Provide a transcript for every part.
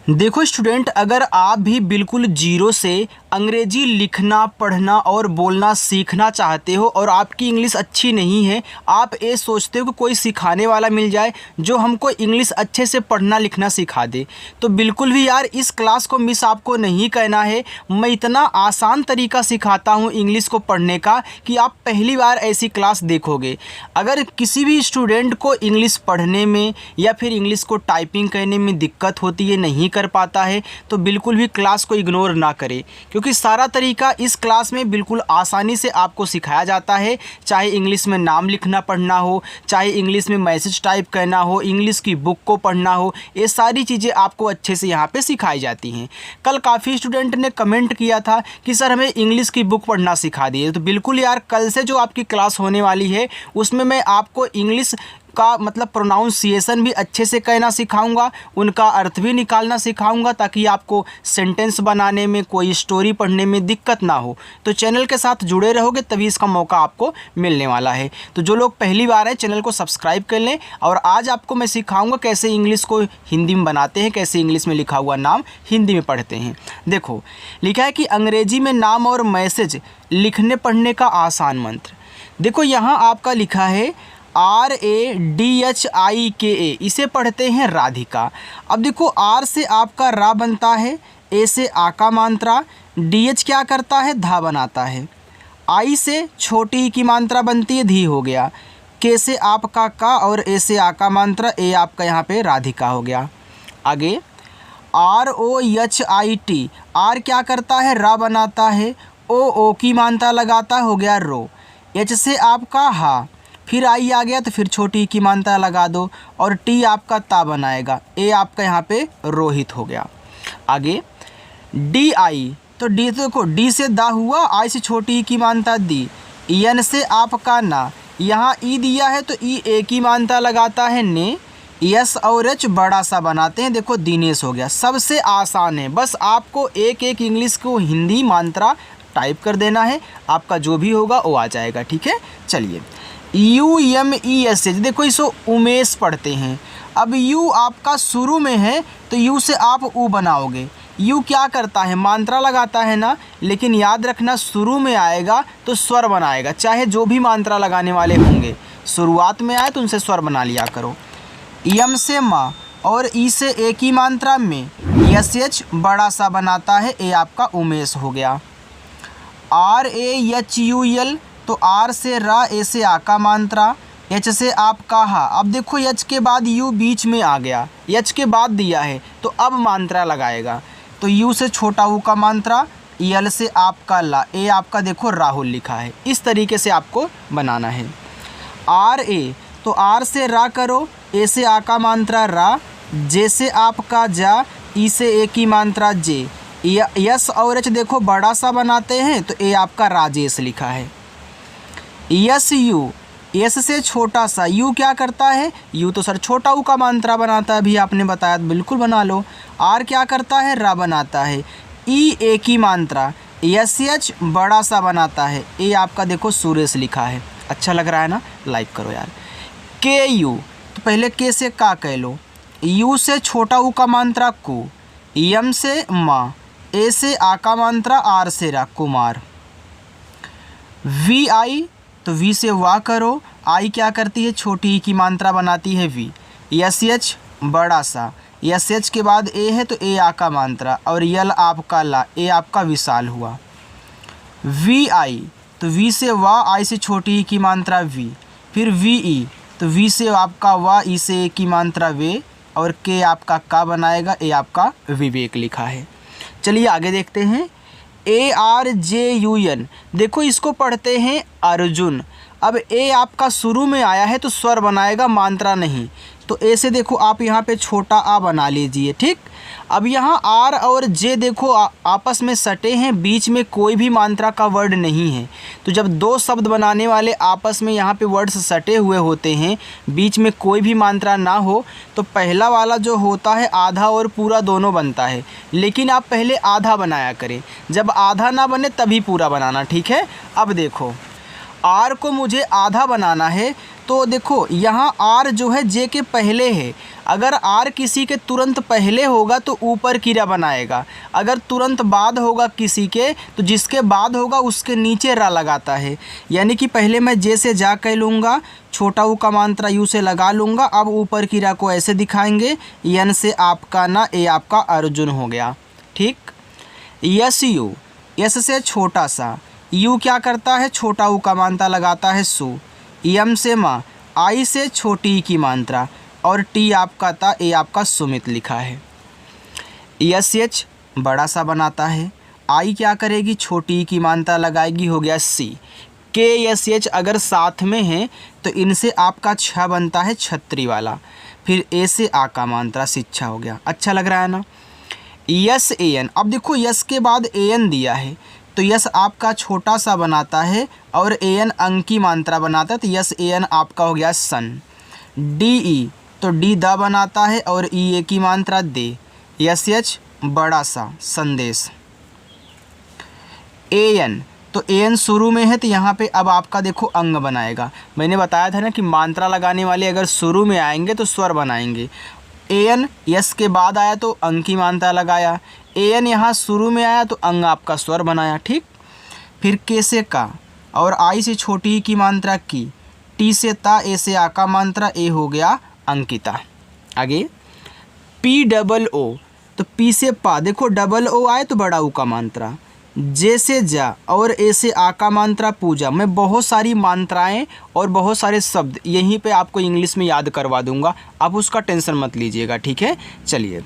देखो स्टूडेंट, अगर आप भी बिल्कुल जीरो से अंग्रेजी लिखना, पढ़ना और बोलना सीखना चाहते हो और आपकी इंग्लिश अच्छी नहीं है, आप ये सोचते हो कि कोई सिखाने वाला मिल जाए जो हमको इंग्लिश अच्छे से पढ़ना लिखना सिखा दे, तो बिल्कुल भी यार इस क्लास को मिस आपको नहीं करना है। मैं इतना आसान तरीका सिखाता हूँ इंग्लिश को पढ़ने का कि आप पहली बार ऐसी क्लास देखोगे। अगर किसी भी स्टूडेंट को इंग्लिश पढ़ने में या फिर इंग्लिश को टाइपिंग करने में दिक्कत होती है, नहीं कर पाता है, तो बिल्कुल भी क्लास को इग्नोर ना करें, क्योंकि सारा तरीका इस क्लास में बिल्कुल आसानी से आपको सिखाया जाता है। चाहे इंग्लिश में नाम लिखना पढ़ना हो, चाहे इंग्लिश में मैसेज टाइप करना हो, इंग्लिश की बुक को पढ़ना हो, ये सारी चीज़ें आपको अच्छे से यहाँ पे सिखाई जाती हैं। कल काफ़ी स्टूडेंट ने कमेंट किया था कि सर हमें इंग्लिश की बुक पढ़ना सिखा दिए, तो बिल्कुल यार कल से जो आपकी क्लास होने वाली है उसमें मैं आपको इंग्लिश का मतलब प्रोनाउंसिएशन भी अच्छे से कहना सिखाऊंगा, उनका अर्थ भी निकालना सिखाऊंगा, ताकि आपको सेंटेंस बनाने में, कोई स्टोरी पढ़ने में दिक्कत ना हो। तो चैनल के साथ जुड़े रहोगे तभी इसका मौका आपको मिलने वाला है। तो जो लोग पहली बार है चैनल को सब्सक्राइब कर लें। और आज आपको मैं सिखाऊंगा कैसे इंग्लिश को हिंदी में बनाते हैं, कैसे इंग्लिश में लिखा हुआ नाम हिंदी में पढ़ते हैं। देखो लिखा है कि अंग्रेजी में नाम और मैसेज लिखने पढ़ने का आसान मंत्र। देखो यहाँ आपका लिखा है RADHIKA, इसे पढ़ते हैं राधिका। अब देखो आर से आपका रा बनता है, ए से आ का मात्रा, DH क्या करता है, धा बनाता है, आई से छोटी ई की मात्रा बनती है, धी हो गया, के से आपका का और ए से आ का मात्रा, ए आपका यहाँ पे राधिका हो गया। आगे ROHIT, आर क्या करता है, रा बनाता है, ओ की मात्रा लगाता हो गया रो, एच से आपका हा, फिर आई आ गया तो फिर छोटी की मात्रा लगा दो और टी आपका ता बनाएगा, ए आपका यहाँ पे रोहित हो गया। आगे DI, तो डी तो देखो डी से दा हुआ, आई से छोटी की मात्रा दी, एन से आपका ना, यहाँ ई दिया है तो ई ए की मात्रा लगाता है ने, यस और एच बड़ा सा बनाते हैं, देखो दिनेश हो गया। सबसे आसान है, बस आपको एक एक इंग्लिश को हिंदी मात्रा टाइप कर देना है, आपका जो भी होगा वो आ जाएगा। ठीक है, चलिए UMESH, देखो इसको उमेश पढ़ते हैं। अब यू आपका शुरू में है तो यू से आप ऊ बनाओगे, यू क्या करता है, मात्रा लगाता है ना, लेकिन याद रखना शुरू में आएगा तो स्वर बनाएगा, चाहे जो भी मात्रा लगाने वाले होंगे शुरुआत में आए तो उनसे स्वर बना लिया करो। यम से माँ और ई से ए की मात्रा में, SH बड़ा सा बनाता है, ए आपका उमेश हो गया। RAHUL, तो आर से रा, ए से आ का मात्रा, एच से आपका हा। अब देखो एच के बाद यू बीच में आ गया, एच के बाद दिया है तो अब मात्रा लगाएगा, तो यू से छोटा ऊ का मात्रा, यल से आपका ला, ए आपका देखो राहुल लिखा है। इस तरीके से आपको बनाना है। RA, तो आर से रा करो, ए से आ का मात्रा रा, जे से आपका जा, ई से ए की मात्रा जे, यस और एच देखो बड़ा सा बनाते हैं तो ए आपका राजेश लिखा है। SU, एस से छोटा सा, यू क्या करता है, यू तो सर छोटा ऊ का मात्रा बनाता है, अभी आपने बताया तो बिल्कुल बना लो। आर क्या करता है, रा बनाता है, ई ए की मात्रा, SH बड़ा सा बनाता है, ए आपका देखो सुरेश लिखा है। अच्छा लग रहा है ना, लाइक करो यार। KU, तो पहले के से का कह लो, यू से छोटा ऊ का मात्रा कु, यम से माँ, ए से आ का मात्रा, आर से रा कुमार। VI, तो वी से वाह करो, आई क्या करती है, छोटी ई की मात्रा बनाती है वी, SH बड़ा सा, SH के बाद ए है तो ए आ का मात्रा और यल आपका ला, ए आपका विशाल हुआ। VI, तो वी से वाह, आई से छोटी ई की मात्रा वी, फिर VE, तो वी से आपका वाह, ई से ए की मात्रा वे और के आपका का बनाएगा, ए आपका विवेक लिखा है। चलिए आगे देखते हैं। ARJUN, देखो इसको पढ़ते हैं अर्जुन। अब ए आपका शुरू में आया है तो स्वर बनाएगा, मात्रा नहीं, तो ए से देखो आप यहाँ पे छोटा आ बना लीजिए। ठीक, अब यहाँ आर और जे देखो आपस में सटे हैं, बीच में कोई भी मात्रा का वर्ड नहीं है, तो जब दो शब्द बनाने वाले आपस में यहाँ पे वर्ड्स सटे हुए होते हैं, बीच में कोई भी मात्रा ना हो, तो पहला वाला जो होता है आधा और पूरा दोनों बनता है, लेकिन आप पहले आधा बनाया करें, जब आधा ना बने तभी पूरा बनाना। ठीक है, अब देखो आर को मुझे आधा बनाना है तो देखो यहाँ आर जो है जे के पहले है, अगर आर किसी के तुरंत पहले होगा तो ऊपर क्रिया बनाएगा, अगर तुरंत बाद होगा किसी के तो जिसके बाद होगा उसके नीचे रा लगाता है। यानी कि पहले मैं जे से जा कह लूँगा, छोटा ऊ का मात्रा यू से लगा लूँगा, अब ऊपर क्रिया को ऐसे दिखाएंगे, यन से आपका ना ए आपका अर्जुन हो गया। ठीक, यस यू, यस से छोटा सा, यू क्या करता है छोटा ऊ का मात्रा लगाता है सु, यम से माँ, आई से छोटी ई की मात्रा, और टी आपका था ए आपका सुमित लिखा है। यस एच बड़ा सा बनाता है, आई क्या करेगी छोटी ई की मात्रा लगाएगी, हो गया सी। के एस एच अगर साथ में है तो इनसे आपका छ बनता है छतरी वाला, फिर ए से आ का मात्रा शिक्षा हो गया। अच्छा लग रहा है ना। यस ए एन, अब देखो यस के बाद ए एन दिया है तो यस आपका छोटा सा बनाता है और ए एन अंक की मात्रा बनाता है, तो यस ए एन आपका हो गया सन। डी ई, तो डी द बनाता है और ई ए की मात्रा दे। यस एच बड़ा सा संदेश। ए एन, तो ए एन शुरू में है तो यहाँ पे अब आपका देखो अंग बनाएगा। मैंने बताया था ना कि मात्रा लगाने वाले अगर शुरू में आएंगे तो स्वर बनाएंगे। ए एन यस के बाद आया तो अंग की मात्रा लगाया, ए एन यहाँ शुरू में आया तो अंग आपका स्वर बनाया। ठीक, फिर के से का और आई से छोटी ई की मात्रा की, टी से ता, ए से आ का मात्रा, ए हो गया अंकिता। आगे पी डबल ओ, तो पी से पा, देखो डबल ओ आए तो बड़ा ऊ का मात्रा, जे से जा और ए से आ का मात्रा पूजा। मैं बहुत सारी मात्राएं और बहुत सारे शब्द यहीं पे आपको इंग्लिश में याद करवा दूंगा, आप उसका टेंशन मत लीजिएगा। ठीक है, चलिए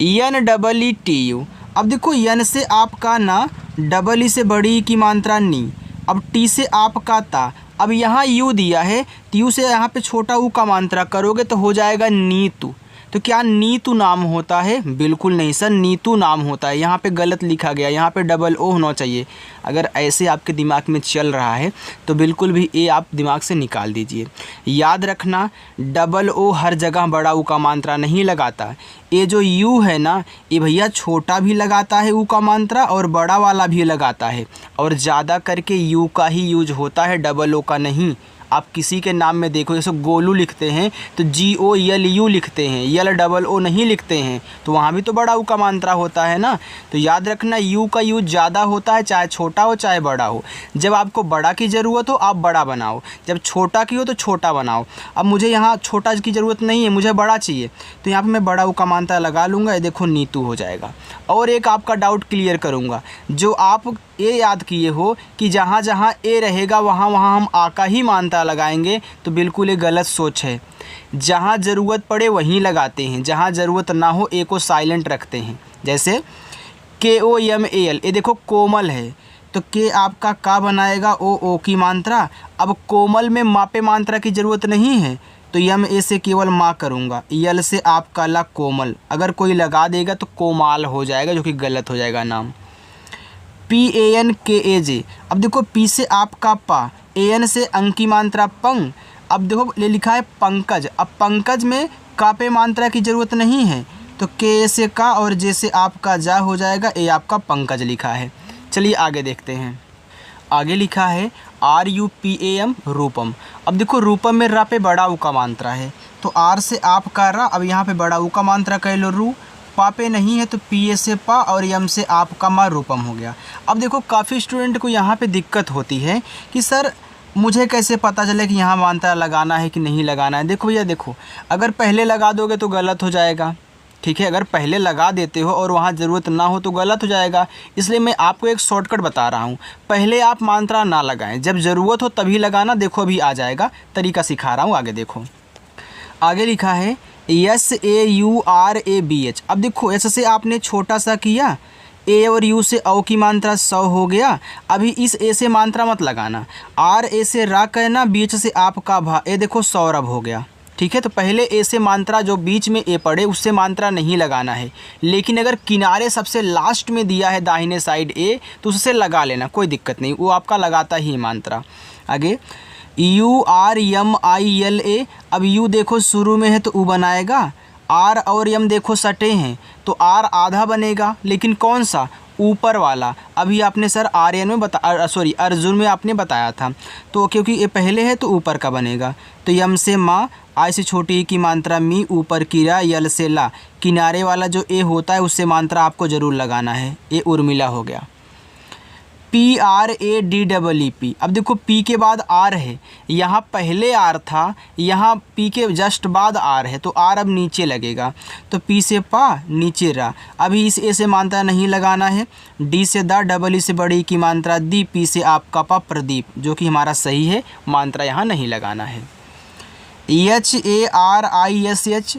यन डबल ई टी यू, अब देखो यन से आपका ना, डबल ई से बड़ी की मात्रा नी, अब टी से आपका ता, अब यहाँ यू दिया है तो यू से यहाँ पे छोटा ऊ का मात्रा करोगे तो हो जाएगा नीतू। तो क्या नीतू नाम होता है? बिल्कुल नहीं सर, नीतू नाम होता है। यहाँ पे गलत लिखा गया, यहाँ पे डबल ओ होना चाहिए। अगर ऐसे आपके दिमाग में चल रहा है तो बिल्कुल भी ए आप दिमाग से निकाल दीजिए। याद रखना डबल ओ हर जगह बड़ा ऊ का मात्रा नहीं लगाता। ये जो यू है ना, ये भैया छोटा भी लगाता है ऊ का मात्रा और बड़ा वाला भी लगाता है, और ज़्यादा करके यू का ही यूज होता है, डबल ओ का नहीं। आप किसी के नाम में देखो, जैसे गोलू लिखते हैं तो GOLU लिखते हैं, यल डबल ओ नहीं लिखते हैं, तो वहाँ भी तो बड़ा ऊ का मात्रा होता है ना। तो याद रखना यू का यूज ज़्यादा होता है, चाहे छोटा हो चाहे बड़ा हो। जब आपको बड़ा की ज़रूरत हो आप बड़ा बनाओ, जब छोटा की हो तो छोटा बनाओ। अब मुझे यहाँ छोटा की ज़रूरत नहीं है, मुझे बड़ा चाहिए, तो यहाँ पर मैं बड़ा ऊ का मात्रा लगा लूँगा, ये देखो नीतू हो जाएगा। और एक आपका डाउट क्लियर करूँगा, जो आप ये याद किए हो कि जहाँ जहाँ ए रहेगा वहाँ वहाँ हम आ का ही मात्रा लगाएंगे, तो बिल्कुल ये गलत सोच है। जहाँ ज़रूरत पड़े वहीं लगाते हैं, जहाँ ज़रूरत ना हो ए को साइलेंट रखते हैं। जैसे KOMAL, ये देखो कोमल है तो के आपका का बनाएगा ओ की मात्रा। अब कोमल में मापे मात्रा की ज़रूरत नहीं है तो यम ए से केवल माँ करूँगा, यल से आपका ला कोमल, अगर कोई लगा देगा तो कोमाल हो जाएगा, जो कि गलत हो जाएगा नाम। PANKAJ, अब देखो पी से आपका पा, AN से अंक की मात्रा पंग। अब देखो ले लिखा है पंकज, अब पंकज में का पे मात्रा की ज़रूरत नहीं है तो के से का और जे से आपका जा हो जाएगा, ए आपका पंकज लिखा है। चलिए आगे देखते हैं। आगे लिखा है RUPAM रूपम। अब देखो रूपम में रा पे बड़ा ऊ का मात्रा है तो आर से आपका रा, अब यहाँ पे बड़ा ऊ का मात्रा कह लो रू, पा पे नहीं है तो पी से पा और यम से आपका मा रूपम हो गया। अब देखो काफ़ी स्टूडेंट को यहाँ पे दिक्कत होती है कि सर मुझे कैसे पता चले कि यहाँ मात्रा लगाना है कि नहीं लगाना है। देखो भैया देखो, अगर पहले लगा दोगे तो गलत हो जाएगा, ठीक है। अगर पहले लगा देते हो और वहाँ ज़रूरत ना हो तो गलत हो जाएगा। इसलिए मैं आपको एक शॉर्टकट बता रहा हूँ, पहले आप मात्रा ना लगाएं, जब ज़रूरत हो तभी लगाना। देखो अभी आ जाएगा, तरीका सिखा रहा हूँ, आगे देखो। आगे लिखा है SAURABH। अब देखो एस से आपने छोटा सा किया, ए और यू से औ की मात्रा 100 हो गया। अभी इस ए से मात्रा मत लगाना, आर ए से रा कहना, बीच से आपका भा, ए देखो सौरभ हो गया, ठीक है। तो पहले ए से मात्रा जो बीच में ए पड़े उससे मात्रा नहीं लगाना है, लेकिन अगर किनारे सबसे लास्ट में दिया है दाहिने साइड ए तो उससे लगा लेना, कोई दिक्कत नहीं, वो आपका लगाता ही मात्रा। आगे URMILA। अब यू देखो शुरू में है तो ऊ बनाएगा, आर और यम देखो सटे हैं तो आर आधा बनेगा, लेकिन कौन सा, ऊपर वाला अभी आपने सर आर्यन में अर्जुन में आपने बताया था, तो क्योंकि ये पहले है तो ऊपर का बनेगा। तो यम से माँ, आई से छोटी ई की मात्रा मी, ऊपर की रा, यल से ला, किनारे वाला जो ए होता है उससे मात्रा आपको ज़रूर लगाना है। ये उर्मिला हो गया। PRADEEP। अब देखो पी के बाद आर है, यहाँ पहले आर था, यहाँ पी के जस्ट बाद आर है, तो आर अब नीचे लगेगा। तो पी से पा, नीचे रा। अभी इस ए से मात्रा नहीं लगाना है। डी से दा, डबल ई से बड़ी की मात्रा दी, पी से आपका पा, प्रदीप, जो कि हमारा सही है, मात्रा यहाँ नहीं लगाना है। HARISH,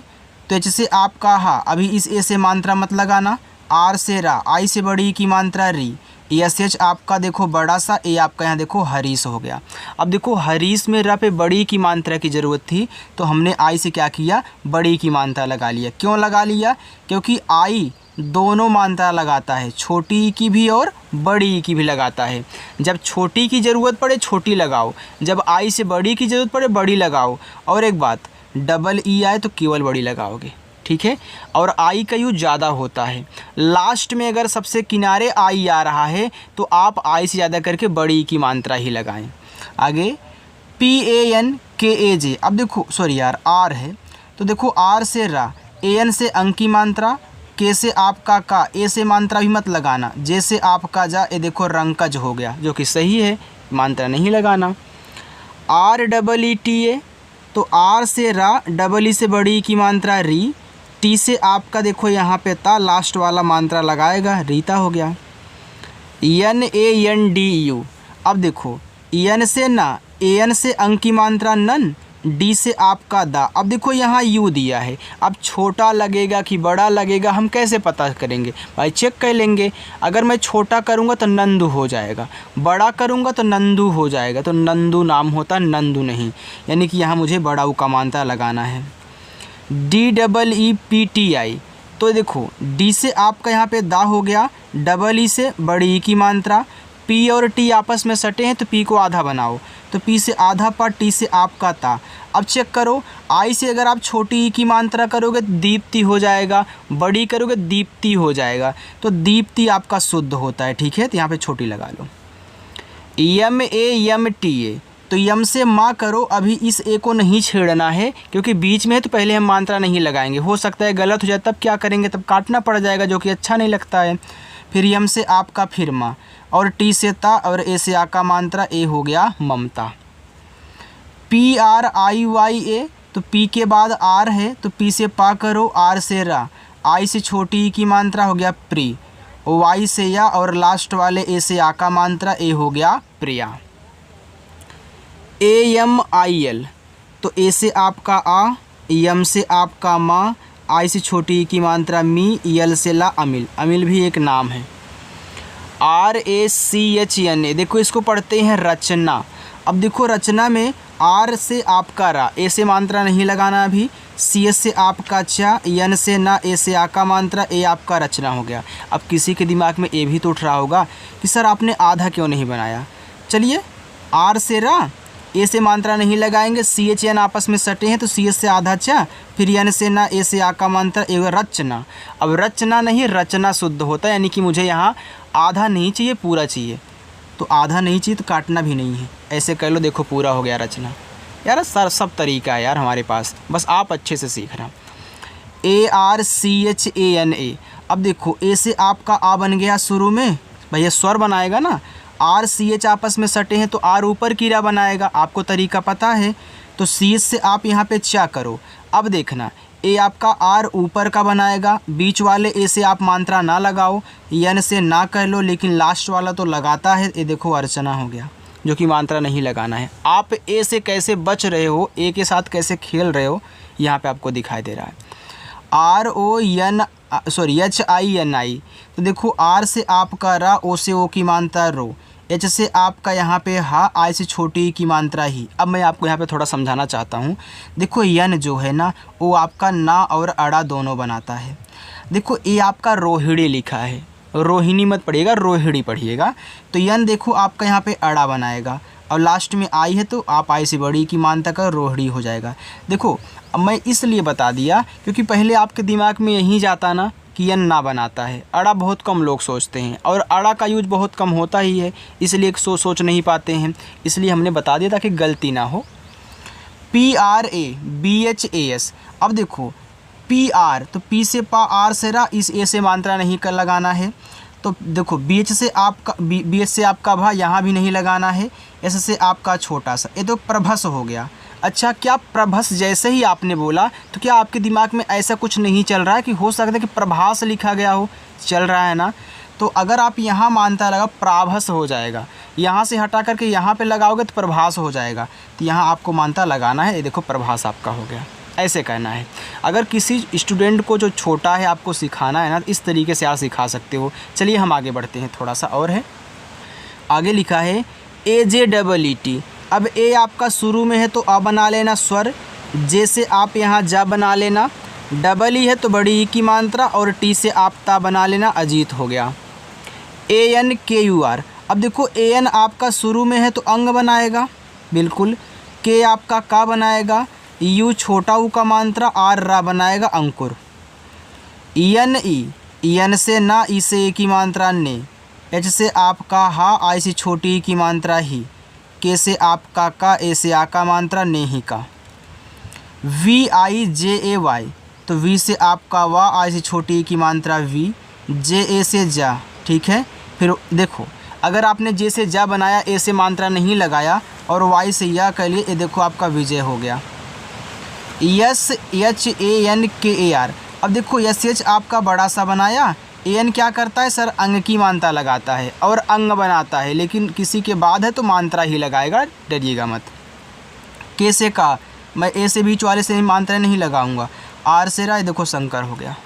तो एच से आपका हा, अभी इस ए से मात्रा मत लगाना। आर से रा, आई से बड़ी की मात्रा री, SH आपका देखो बड़ा सा, ए आपका यहाँ देखो हरीश हो गया। अब देखो हरीश में र पे बड़ी की मात्रा की ज़रूरत थी, तो हमने आई से क्या किया, बड़ी की मात्रा लगा लिया। क्यों लगा लिया? क्योंकि आई दोनों मात्रा लगाता है, छोटी की भी और बड़ी की भी लगाता है। जब छोटी की ज़रूरत पड़े छोटी लगाओ, जब आई से बड़ी की ज़रूरत पड़े बड़ी लगाओ। और एक बात, डबल ई आए तो केवल बड़ी लगाओगे, ठीक है। और आई का यूज ज़्यादा होता है। लास्ट में अगर सबसे किनारे आई आ रहा है तो आप आई से ज़्यादा करके बड़ी की मात्रा ही लगाएं। आगे PANKAJ, अब देखो आर है, तो देखो आर से रा, AN से अंक की मात्रा, के से आपका का, ए से मात्रा भी मत लगाना, जे से आपका जा, ये देखो रंकज हो गया, जो कि सही है, मात्रा नहीं लगाना। REETA, तो आर से रा, डबल ई से बड़ी की मात्रा री, टी से आपका देखो यहाँ पे ता, लास्ट वाला मात्रा लगाएगा, रीता हो गया। NANDU, अब देखो एन से ना, AN से अंक की मात्रा नन, डी से आपका दा। अब देखो यहाँ यू दिया है, अब छोटा लगेगा कि बड़ा लगेगा हम कैसे पता करेंगे भाई? चेक कर लेंगे। अगर मैं छोटा करूँगा तो नंदू हो जाएगा, बड़ा करूँगा तो नंदू हो जाएगा, तो नंदू नाम होता, नंदू नहीं, यानी कि यहाँ मुझे बड़ा ऊ का मात्रा लगाना है। DEEPTI, तो देखो डी से आपका यहाँ पे दा हो गया, डबल ई से बड़ी ई की मात्रा, पी और टी आपस में सटे हैं तो पी को आधा बनाओ, तो पी से आधा पा, टी से आपका ता। अब चेक करो, आई से अगर आप छोटी ई की मात्रा करोगे दीप्ति हो जाएगा, बड़ी करोगे दीप्ति हो जाएगा, तो दीप्ति आपका शुद्ध होता है, ठीक है। तो यहाँ पे छोटी लगा लो। MAMTA, तो यम से माँ करो, अभी इस ए को नहीं छेड़ना है क्योंकि बीच में है, तो पहले हम मात्रा नहीं लगाएंगे, हो सकता है गलत हो जाए, तब क्या करेंगे, तब काटना पड़ जाएगा, जो कि अच्छा नहीं लगता है। फिर यम से आपका फिर माँ, और टी से ता, और ए से आ का मात्रा, ए हो गया ममता। PRIYA, तो पी के बाद आर है, तो पी से पा करो, आर से रा, आई से छोटी की मात्रा हो गया प्री, वाई से या, और लास्ट वाले ए से आ का मात्रा, ए हो गया प्रिया। AMIL, तो ए से आपका आ, यम से आपका माँ, आई से छोटी की मात्रा मी, यल से ला, अमिल, अमिल भी एक नाम है। RACHNA, देखो इसको पढ़ते हैं रचना। अब देखो रचना में आर से आपका रा, ए से मात्रा नहीं लगाना अभी, CS से आपका चा, यन से ना, ए से आ का मात्रा, ए आपका रचना हो गया। अब किसी के दिमाग में ए भी तो उठ रहा होगा कि सर आपने आधा क्यों नहीं बनाया। चलिए, आर से रा, ए से मात्रा नहीं लगाएंगे, CHN आपस में सटे हैं, तो CS से आधा चा, फिर यन से ना, ए से आ का मात्रा, ए रचना। अब रचना नहीं, रचना शुद्ध होता है, यानी कि मुझे यहाँ आधा नहीं चाहिए, पूरा चाहिए। तो आधा नहीं चाहिए तो काटना भी नहीं है, ऐसे कर लो, देखो पूरा हो गया रचना। यार सर सब तरीका है यार हमारे पास, बस आप अच्छे से सीखना। ARCHANA, अब देखो ए से आपका आ बन गया शुरू में, भैया स्वर बनाएगा ना, RCH आपस में सटे हैं तो आर ऊपर की रा बनाएगा, आपको तरीका पता है। तो CH से आप यहाँ पे चा करो। अब देखना, ए आपका आर ऊपर का बनाएगा, बीच वाले ए से आप मात्रा ना लगाओ, यन से ना कर लो, लेकिन लास्ट वाला तो लगाता है, ये देखो अर्चना हो गया, जो कि मात्रा नहीं लगाना है। आप ए से कैसे बच रहे हो, ए के साथ कैसे खेल रहे हो, यहाँ पे आपको दिखाई दे रहा है। HINI, तो देखो आर से आपका रा, ओ से ओ की मात्रा रो, एच से आपका यहाँ पे हा, आई से छोटी की मात्रा ही। अब मैं आपको यहाँ पे थोड़ा समझाना चाहता हूँ। देखो यन जो है ना, वो आपका ना और अड़ा दोनों बनाता है। देखो ये आपका रोहिणी लिखा है, रोहिणी मत पढ़िएगा, रोहिणी पढ़िएगा। तो यन देखो आपका यहाँ पे अड़ा बनाएगा, और लास्ट में आई है तो आप आई से बड़ी की मात्रा का रोहिणी हो जाएगा। देखो अब मैं इसलिए बता दिया क्योंकि पहले आपके दिमाग में यही जाता ना कि यन ना बनाता है। अड़ा बहुत कम लोग सोचते हैं और अड़ा का यूज बहुत कम होता ही है, इसलिए सोच नहीं पाते हैं, इसलिए हमने बता दिया ताकि गलती ना हो। PRABHAS। अब देखो PR तो P से पा, R से रा, इस A से मात्रा नहीं कर लगाना है। तो देखो BH से आपका BH से आपका भा यहाँ भी नहीं लगाना है। S से आपका छोटा सा, ये तो प्रभस हो गया। अच्छा, क्या प्रभस जैसे ही आपने बोला तो क्या आपके दिमाग में ऐसा कुछ नहीं चल रहा है कि हो सकता है कि प्रभास लिखा गया हो? चल रहा है ना। तो अगर आप यहाँ मानता लगा प्राभस हो जाएगा, यहाँ से हटा करके यहाँ पे लगाओगे तो प्रभास हो जाएगा। तो यहाँ आपको मानता लगाना है, ये देखो प्रभास आपका हो गया, ऐसे कहना है। अगर किसी स्टूडेंट को जो छोटा है आपको सिखाना है ना, इस तरीके से आप सिखा सकते हो। चलिए हम आगे बढ़ते हैं, थोड़ा सा और है। आगे लिखा है AJEET। अब ए आपका शुरू में है तो अ बना लेना स्वर, जे से आप यहाँ जा बना लेना, डबल ई है तो बड़ी ई की मात्रा, और टी से आप ता बना लेना, अजीत हो गया। ANKUR। अब देखो AN आपका शुरू में है तो अंग बनाएगा, बिल्कुल। के आपका का बनाएगा, यू छोटा ऊ का मात्रा, आर रा बनाएगा अंकुर। EN से ना, ई से ए की मात्रा ने, एच से आपका हा, आई से छोटी ई की मात्रा ही, के से आपका का, ए से आ का मात्रा ने ही का। VIJAY तो वी से आपका वा, आई से छोटी ई की मात्रा वी, जे ए से जा, ठीक है। फिर देखो अगर आपने जे से जा बनाया, ए से मात्रा नहीं लगाया और वाई से या कर लिए, ये देखो आपका विजय हो गया। SHANKAR। अब देखो SH आपका बड़ा सा बनाया, AN क्या करता है सर, अंग की मात्रा लगाता है और अंग बनाता है, लेकिन किसी के बाद है तो मात्रा ही लगाएगा, डरिएगा मत। के से का, मैं ए से बीच वाले से मात्रा नहीं लगाऊंगा। आर से रा, देखो शंकर हो गया।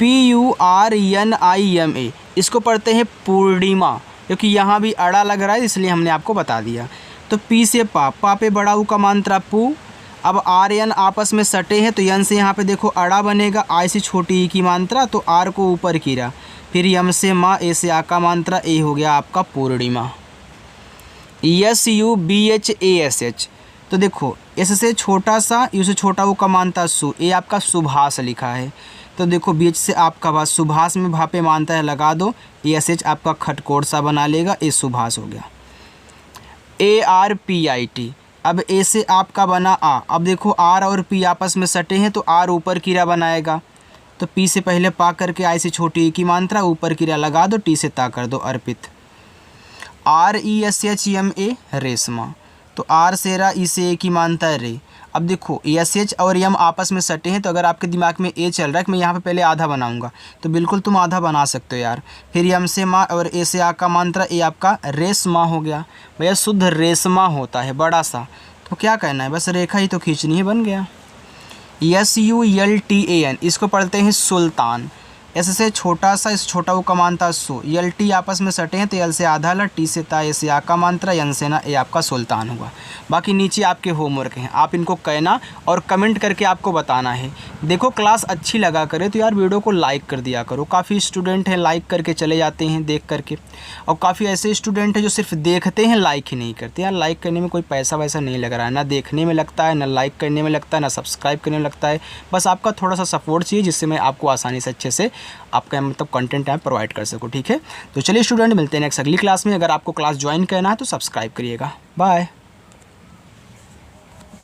PURNIMA, इसको पढ़ते हैं पूर्णिमा, क्योंकि यहाँ भी अड़ा लग रहा है इसलिए हमने आपको बता दिया। तो पी से पा, पा पे बड़ा ऊ का मात्रा पू। अब आर एन आपस में सटे हैं तो यन से यहाँ पे देखो अड़ा बनेगा, आई से छोटी ई की मात्रा, तो आर को ऊपर कीरा, फिर यम से माँ, ए से आ का मात्रा, ए हो गया आपका पूर्णिमा। SUBHASH। तो देखो एस से छोटा सा, यू से छोटा वो का मानता सु, ए आपका सुभाष लिखा है। तो देखो बीच से आपका भाष, सुभाष में भापे मानता है लगा दो, SH आपका खटकोड़ सा बना लेगा, ए सुभाष हो गया। ARPIT। अब ए से आपका बना आ, अब देखो आर और पी आपस में सटे हैं तो आर ऊपर कीरा बनाएगा, तो पी से पहले पा करके आई से छोटी ई की मात्रा, ऊपर कीरा लगा दो, टी से ता कर दो, अर्पित। RESHMA रेशमा, तो आर से रा, ई से ए की मानता है रे। अब देखो SH और यम आपस में सटे हैं, तो अगर आपके दिमाग में ए चल रहा है कि मैं यहाँ पे पहले आधा बनाऊंगा, तो बिल्कुल तुम आधा बना सकते हो यार। फिर यम से माँ और ए से आ का मात्रा, ए आपका रेशमा हो गया। भैया शुद्ध रेशमा होता है बड़ा सा, तो क्या कहना है, बस रेखा ही तो खींचनी है, बन गया। SULTAN, इसको पढ़ते हैं सुल्तान। एस से छोटा सा, इस छोटा वो का मानता सो, यल टी आपस में सटे हैं तो यल से आधा ला, टी से ता, ए से आ का मात्रा, यन से ना, ए आपका सुल्तान होगा। बाकी नीचे आपके होमवर्क हैं, आप इनको कहना और कमेंट करके आपको बताना है। देखो क्लास अच्छी लगा करे तो यार वीडियो को लाइक कर दिया करो। काफ़ी स्टूडेंट हैं लाइक करके चले जाते हैं देख करके, और काफ़ी ऐसे स्टूडेंट हैं जो सिर्फ देखते हैं, लाइक ही नहीं करते। यार लाइक करने में कोई पैसा वैसा नहीं लग रहा है, ना देखने में लगता है, ना लाइक करने में लगता है, ना सब्सक्राइब करने में लगता है। बस आपका थोड़ा सा सपोर्ट चाहिए, जिससे मैं आपको आसानी से अच्छे से आपका मतलब कंटेंट है प्रोवाइड कर सकूँ, ठीक है। तो चलिए स्टूडेंट, मिलते हैं नेक्स्ट अगली क्लास में। अगर आपको क्लास ज्वाइन करना है तो सब्सक्राइब करिएगा। बाय।